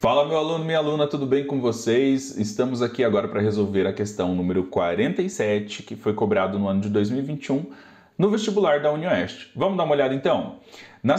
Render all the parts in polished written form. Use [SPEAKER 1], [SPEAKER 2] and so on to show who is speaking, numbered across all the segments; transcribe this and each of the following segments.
[SPEAKER 1] Fala, meu aluno, minha aluna, tudo bem com vocês? Estamos aqui agora para resolver a questão número 47, que foi cobrado no ano de 2021 no vestibular da UniOeste. Vamos dar uma olhada então? Na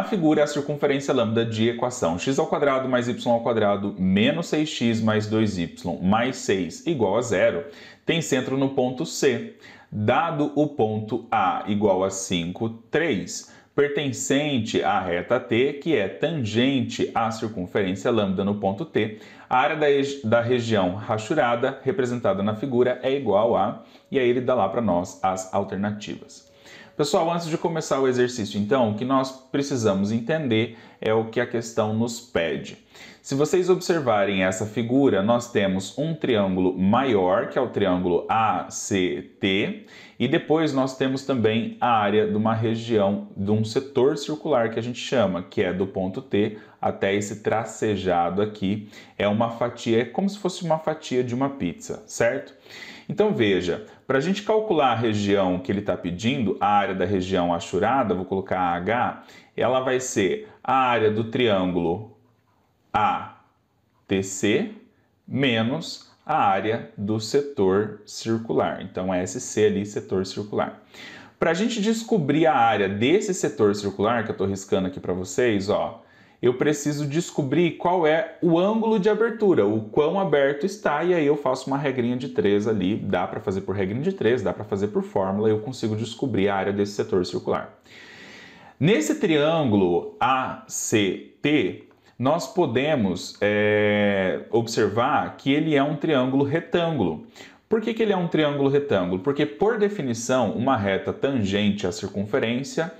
[SPEAKER 1] figura, a circunferência lambda de equação x² mais y² menos 6x mais 2y mais 6 igual a zero tem centro no ponto C. Dado o ponto A igual a 5, 3, pertencente à reta T, que é tangente à circunferência lambda no ponto T, a área da região rachurada, representada na figura, é igual a... E aí ele dá lá para nós as alternativas. Pessoal, antes de começar o exercício, então, o que nós precisamos entender é o que a questão nos pede. Se vocês observarem essa figura, nós temos um triângulo maior, que é o triângulo ACT, e depois nós temos também a área de uma região, de um setor circular que a gente chama, que é do ponto T até esse tracejado aqui. É uma fatia, é como se fosse uma fatia de uma pizza, certo? Então veja, para a gente calcular a região que ele está pedindo, a área da região achurada, vou colocar AH, ela vai ser a área do triângulo ATC menos a área do setor circular. Então, SC ali, setor circular. Para a gente descobrir a área desse setor circular, que eu estou riscando aqui para vocês, ó, eu preciso descobrir qual é o ângulo de abertura, o quão aberto está, e aí eu faço uma regrinha de 3 ali, dá para fazer por regrinha de 3, dá para fazer por fórmula, eu consigo descobrir a área desse setor circular. Nesse triângulo ACT, nós podemos observar que ele é um triângulo retângulo. Por que ele é um triângulo retângulo? Porque, por definição, uma reta tangente à circunferência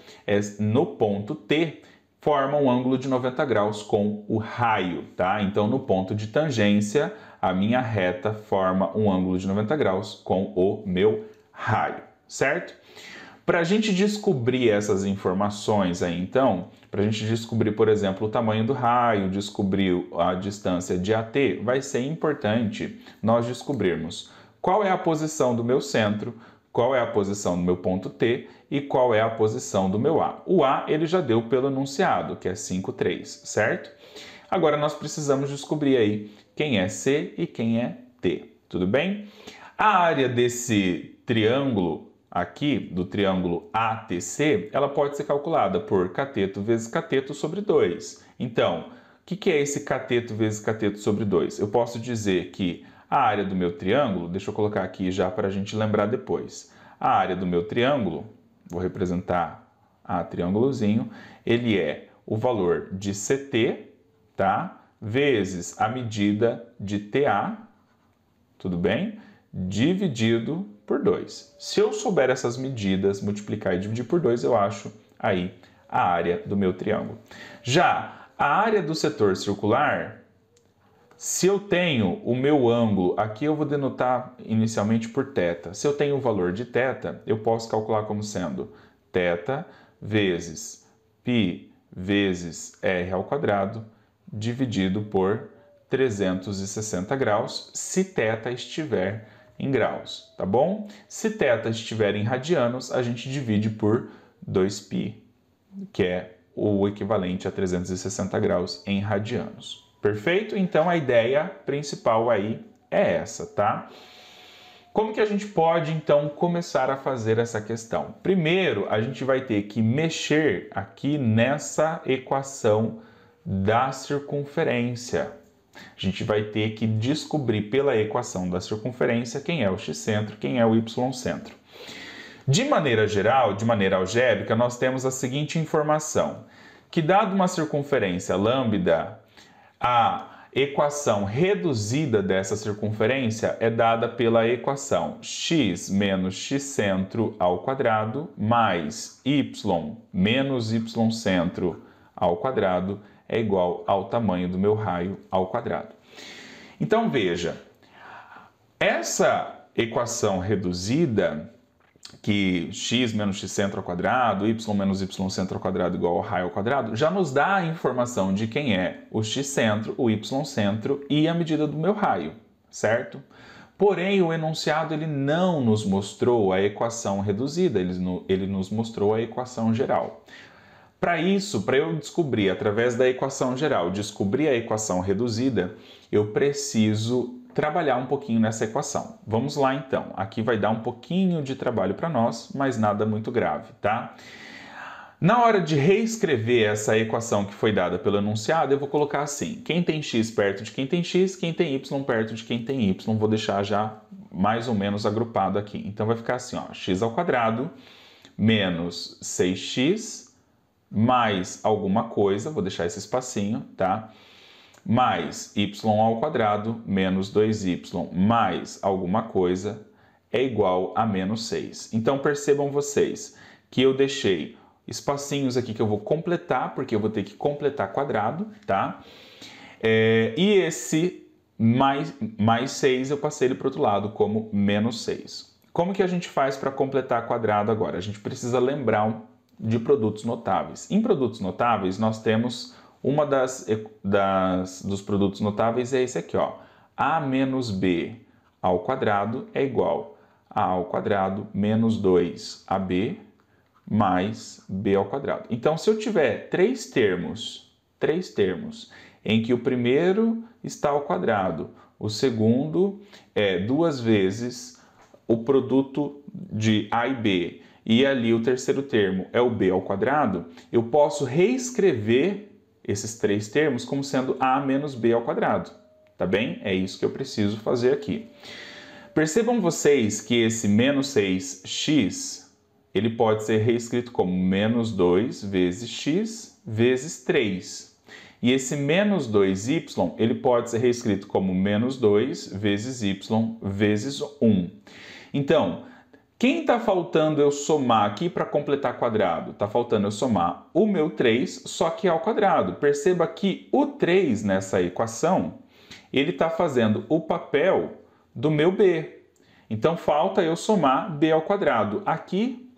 [SPEAKER 1] no ponto T forma um ângulo de 90 graus com o raio, tá? Então, no ponto de tangência, a minha reta forma um ângulo de 90 graus com o meu raio, certo? Para a gente descobrir essas informações aí, então, para a gente descobrir, por exemplo, o tamanho do raio, descobrir a distância de AT, vai ser importante nós descobrirmos qual é a posição do meu centro, qual é a posição do meu ponto T e qual é a posição do meu A. O A ele já deu pelo enunciado, que é 5, 3, certo? Agora nós precisamos descobrir aí quem é C e quem é T, tudo bem? A área desse triângulo aqui, do triângulo ATC, ela pode ser calculada por cateto vezes cateto sobre 2. Então, o que é esse cateto vezes cateto sobre 2? Eu posso dizer que a área do meu triângulo, deixa eu colocar aqui já para a gente lembrar depois. A área do meu triângulo, vou representar a triângulozinho, ele é o valor de CT, tá? Vezes a medida de TA, tudo bem? Dividido por 2. Se eu souber essas medidas, multiplicar e dividir por 2, eu acho aí a área do meu triângulo. Já a área do setor circular, se eu tenho o meu ângulo, aqui eu vou denotar inicialmente por θ. Se eu tenho o valor de θ, eu posso calcular como sendo θ vezes π vezes r² dividido por 360 graus, se θ estiver em graus, tá bom? Se θ estiver em radianos, a gente divide por 2π, que é o equivalente a 360 graus em radianos. Perfeito? Então a ideia principal aí é essa, tá? Como que a gente pode, então, começar a fazer essa questão? Primeiro, a gente vai ter que mexer aqui nessa equação da circunferência. A gente vai ter que descobrir pela equação da circunferência quem é o x-centro, quem é o y-centro. De maneira geral, de maneira algébrica, nós temos a seguinte informação, que dado uma circunferência lambda, a equação reduzida dessa circunferência é dada pela equação x menos x-centro ao quadrado mais y menos y-centro ao quadrado é igual ao tamanho do meu raio ao quadrado. Então veja, essa equação reduzida, que x menos x-centro ao quadrado, y menos y-centro ao quadrado igual ao raio ao quadrado, já nos dá a informação de quem é o x-centro, o y-centro e a medida do meu raio, certo? Porém, o enunciado ele não nos mostrou a equação reduzida, ele nos mostrou a equação geral. Para isso, para eu descobrir através da equação geral, descobrir a equação reduzida, eu preciso trabalhar um pouquinho nessa equação. Vamos lá então. Aqui vai dar um pouquinho de trabalho para nós, mas nada muito grave, tá? Na hora de reescrever essa equação que foi dada pelo enunciado, eu vou colocar assim: quem tem x perto de quem tem x, quem tem y perto de quem tem y. Vou deixar já mais ou menos agrupado aqui. Então vai ficar assim, ó, x ao quadrado menos 6x mais alguma coisa, vou deixar esse espacinho, tá? Mais y ao quadrado menos 2y mais alguma coisa é igual a menos 6. Então percebam vocês que eu deixei espacinhos aqui que eu vou completar, porque eu vou ter que completar quadrado, tá? E esse mais 6 eu passei ele para o outro lado como menos 6. Como que a gente faz para completar quadrado agora? A gente precisa lembrar de produtos notáveis. Em produtos notáveis, nós temos uma dos produtos notáveis é esse aqui, ó. A menos B ao quadrado é igual a ao quadrado menos 2AB mais B ao quadrado. Então, se eu tiver três termos em que o primeiro está ao quadrado, o segundo é 2 vezes o produto de A e B, e ali o terceiro termo é o B ao quadrado, eu posso reescrever esses três termos como sendo A menos B ao quadrado, tá bem? É isso que eu preciso fazer aqui. Percebam vocês que esse menos 6x, ele pode ser reescrito como menos 2 vezes x vezes 3. E esse menos 2y, ele pode ser reescrito como menos 2 vezes y vezes 1. Então, quem está faltando eu somar aqui para completar quadrado? Está faltando eu somar o meu 3, só que ao quadrado. Perceba que o 3 nessa equação, ele está fazendo o papel do meu b. Então, falta eu somar b ao quadrado aqui,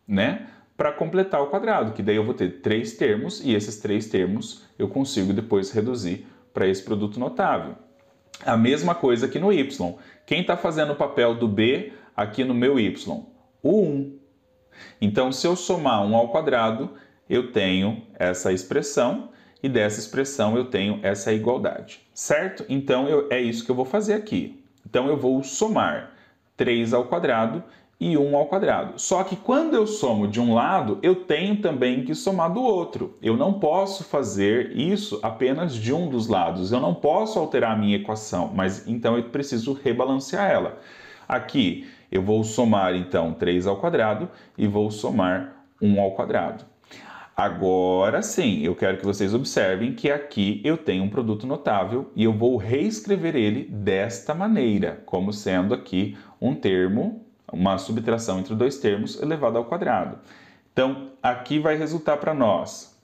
[SPEAKER 1] né, para completar o quadrado, que daí eu vou ter três termos, e esses três termos eu consigo depois reduzir para esse produto notável. A mesma coisa aqui no y. Quem está fazendo o papel do b aqui no meu y? O 1. Então, se eu somar 1 ao quadrado, eu tenho essa expressão, e dessa expressão eu tenho essa igualdade, certo? Então, é isso que eu vou fazer aqui. Então, eu vou somar 3 ao quadrado e 1 ao quadrado. Só que quando eu somo de um lado, eu tenho também que somar do outro. Eu não posso fazer isso apenas de um dos lados. Eu não posso alterar a minha equação, mas então eu preciso rebalancear ela. Aqui eu vou somar então 3 ao quadrado e vou somar 1 ao quadrado. Agora sim, eu quero que vocês observem que aqui eu tenho um produto notável e eu vou reescrever ele desta maneira, como sendo aqui um termo, uma subtração entre dois termos elevado ao quadrado. Então, aqui vai resultar para nós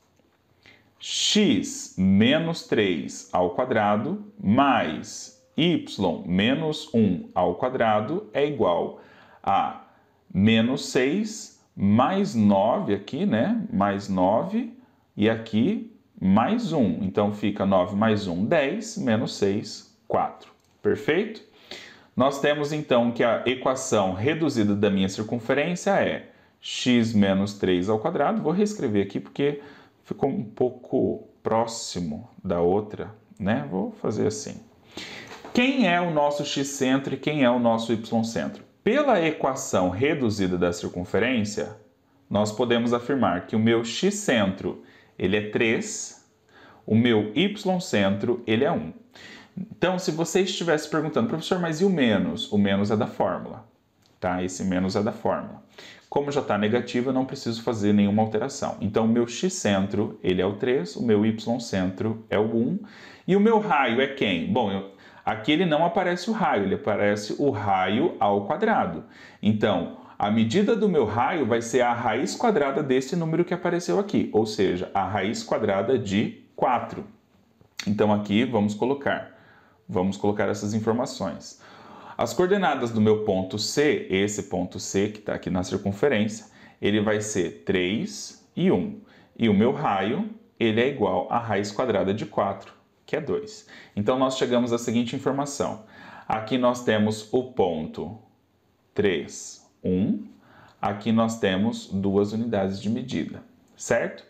[SPEAKER 1] x menos 3 ao quadrado mais y menos 1 ao quadrado é igual a menos 6 mais 9 aqui, né? Mais 9 e aqui mais 1. Então, fica 9 mais 1, 10, menos 6, 4. Perfeito? Nós temos então que a equação reduzida da minha circunferência é x menos 3 ao quadrado. Vou reescrever aqui porque ficou um pouco próximo da outra, né? Vou fazer assim. Quem é o nosso x-centro e quem é o nosso y-centro? Pela equação reduzida da circunferência, nós podemos afirmar que o meu x-centro ele é 3, o meu y-centro ele é 1. Então, se você estivesse perguntando, professor, mas e o menos? O menos é da fórmula, tá? Esse menos é da fórmula. Como já está negativo, eu não preciso fazer nenhuma alteração. Então, o meu x-centro, ele é o 3, o meu y-centro é o 1. E o meu raio é quem? Bom, aqui ele não aparece o raio, ele aparece o raio ao quadrado. Então, a medida do meu raio vai ser a raiz quadrada desse número que apareceu aqui, ou seja, a raiz quadrada de 4. Então, aqui vamos colocar essas informações. As coordenadas do meu ponto C, esse ponto C que está aqui na circunferência, ele vai ser 3 e 1. E o meu raio, ele é igual à raiz quadrada de 4, que é 2. Então, nós chegamos à seguinte informação. Aqui nós temos o ponto 3, 1. Aqui nós temos 2 unidades de medida, certo?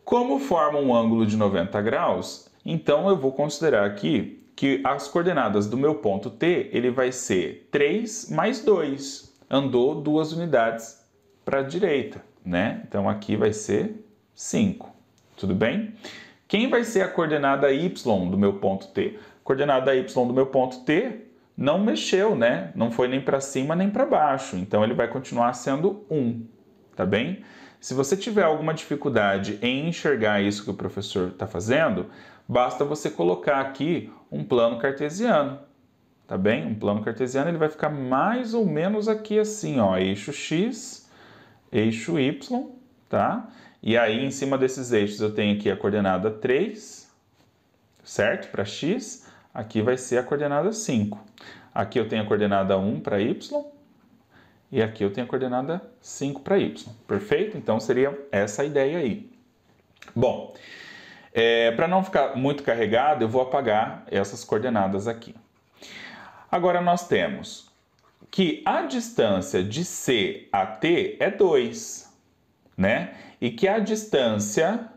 [SPEAKER 1] Como forma um ângulo de 90 graus, então eu vou considerar aqui que as coordenadas do meu ponto T, ele vai ser 3 mais 2. Andou 2 unidades para a direita, né? Então aqui vai ser 5. Tudo bem? Quem vai ser a coordenada y do meu ponto T? A coordenada y do meu ponto T não mexeu, né? Não foi nem para cima nem para baixo. Então ele vai continuar sendo 1, tá bem? Se você tiver alguma dificuldade em enxergar isso que o professor está fazendo, basta você colocar aqui um plano cartesiano, tá bem? Um plano cartesiano ele vai ficar mais ou menos aqui assim, ó, eixo x, eixo y, tá? E aí, em cima desses eixos, eu tenho aqui a coordenada 3, certo? Para x, aqui vai ser a coordenada 5. Aqui eu tenho a coordenada 1 para y, e aqui eu tenho a coordenada 5 para y. Perfeito? Então, seria essa a ideia aí. Bom, para não ficar muito carregado, eu vou apagar essas coordenadas aqui. Agora, nós temos que a distância de C a T é 2, né? E que a distância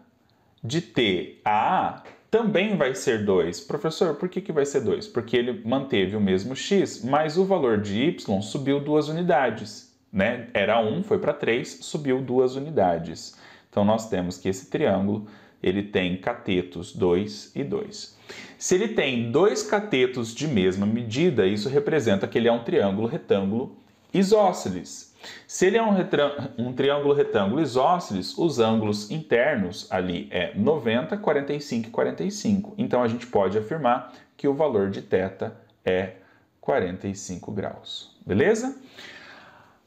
[SPEAKER 1] de T a A também vai ser 2. Professor, por que vai ser 2? Porque ele manteve o mesmo x, mas o valor de y subiu 2 unidades, né? Era 1, foi para 3, subiu 2 unidades. Então, nós temos que esse triângulo ele tem catetos 2 e 2. Se ele tem 2 catetos de mesma medida, isso representa que ele é um triângulo retângulo isósceles. Se ele é um triângulo retângulo isósceles, os ângulos internos ali é 90, 45 e 45. Então, a gente pode afirmar que o valor de θ é 45 graus. Beleza?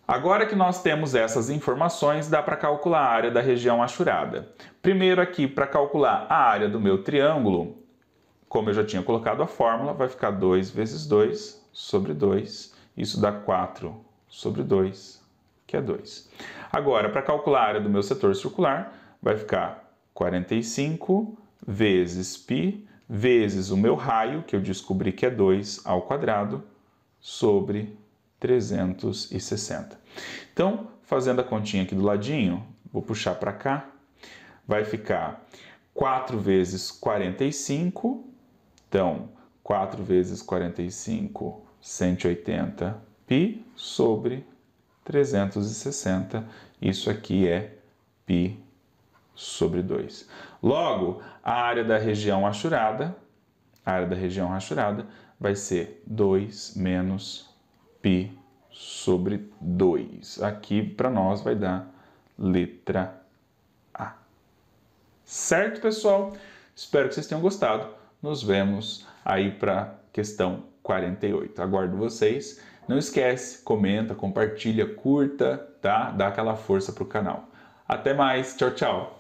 [SPEAKER 1] Agora que nós temos essas informações, dá para calcular a área da região achurada. Primeiro aqui, para calcular a área do meu triângulo, como eu já tinha colocado a fórmula, vai ficar 2 vezes 2 sobre 2. Isso dá 4 sobre 2, que é 2. Agora, para calcular a área do meu setor circular, vai ficar 45 vezes π vezes o meu raio, que eu descobri que é 2 ao quadrado, sobre 360. Então, fazendo a continha aqui do ladinho, vou puxar para cá, vai ficar 4 vezes 45, então 4 vezes 45, 180 π sobre 360, isso aqui é π sobre 2. Logo, a área da região rachurada vai ser 2 menos π sobre 2. Aqui para nós vai dar letra A. Certo, pessoal? Espero que vocês tenham gostado. Nos vemos aí para a questão 48. Aguardo vocês. Não esquece, comenta, compartilha, curta, tá? Dá aquela força para o canal. Até mais. Tchau, tchau.